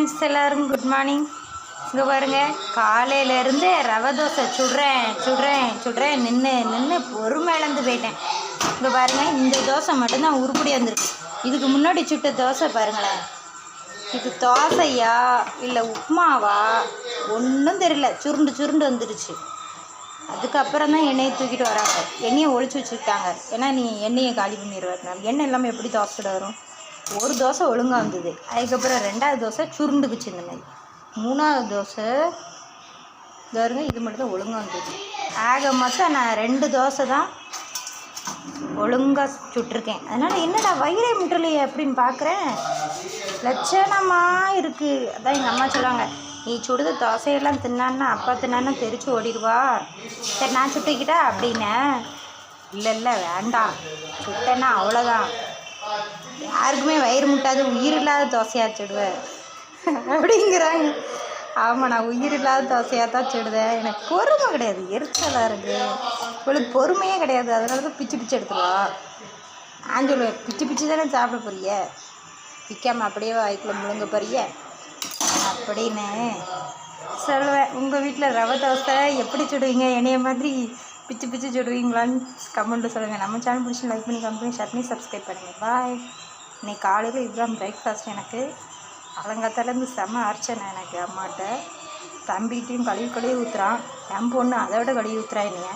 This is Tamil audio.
ஃப்ரெண்ட்ஸ் எல்லோரும் குட் மார்னிங். இங்கே பாருங்கள், காலையிலேருந்து ரவை தோசை சுடுறேன் நின்று பொறுமை இழந்து போயிட்டேன். இங்கே பாருங்கள், இந்த தோசை மட்டும்தான் உருப்படி வந்துருக்கு. இதுக்கு முன்னாடி சுட்ட தோசை பாருங்களேன், இது தோசையா இல்லை உப்புமாவா ஒன்றும் தெரியல, சுருண்டு வந்துடுச்சு. அதுக்கப்புறம் தான் எண்ணெயை தூக்கிட்டு வராங்க, எண்ணெயை ஒழிச்சு வச்சுருக்காங்க. ஏன்னா நீ எண்ணெயை காலி பண்ணிடுவார். எண்ணெய் இல்லாமல் எப்படி தோசை வரும்? ஒரு தோசை ஒழுங்காக வந்தது, அதுக்கப்புறம் 2வது தோசை சுருண்டுக்குச்சு. இந்த மாதிரி 3வது தோசை பாருங்க, இது மட்டும் தான் ஒழுங்காக வந்தது. ஆக மொத்தம் நான் 2 தோசை தான் ஒழுங்காக சுட்டிருக்கேன். அதனால் என்னடா வயிறே முட்டலையே அப்படின்னு பார்க்குறேன், லட்சணமாக இருக்குது. அதான் எங்கள் அம்மா சொல்லுவாங்க, நீ சுடுத தோசையெல்லாம் தின்னான்னா அப்பா தின்னான்னா தெரிச்சு ஓடிடுவா, சரி நான் சுட்டிக்கிட்டா அப்படின்னு. இல்லை வேண்டாம், சுட்டேன்னா அவ்வளோதான், யாருக்குமே வயிறு முட்டாது, உயிர் இல்லாத தோசையாக சுடுவேன் அப்படிங்கிறாங்க. ஆமாம், நான் உயிர் இல்லாத தோசையாக தான் சுடுவேன். எனக்கு பொறுமை கிடையாது, எரிச்சலாக இருக்குது. இவளுக்கு பொறுமையே கிடையாது, அதனால தான் பிச்சு எடுத்துருவா. நான் சொல்லுவேன், பிச்சு தானே சாப்பிட போறிய, பிக்காமல் அப்படியே வாய்க்குள்ள முழுங்க போறிய அப்படின்னு சொல்லுவேன். உங்கள் வீட்டில் ரவை தோசை எப்படி சுடுவீங்க? என்னைய மாதிரி பிச்சு சுடுவீங்களான்னு கமெண்ட்டு சொல்லுங்கள். நம்ம சேனல் பிடிச்சி லைக் பண்ணி கமெண்ட் பண்ணி ஷேர் பண்ணி சப்ஸ்கிரைப் பண்ணுங்கள். பாய். இன்னைக்கு காலையில் இதுதான் பிரேக்ஃபாஸ்ட் எனக்கு. அலங்காத்தாலேருந்து செம்ம அரைச்சேன் எனக்கு அம்மாட்ட. தம்பிகிட்டையும் கழுவி ஊற்றுறான், என் பொண்ணு அதை விட கழுவி ஊற்றுறா என்னைய.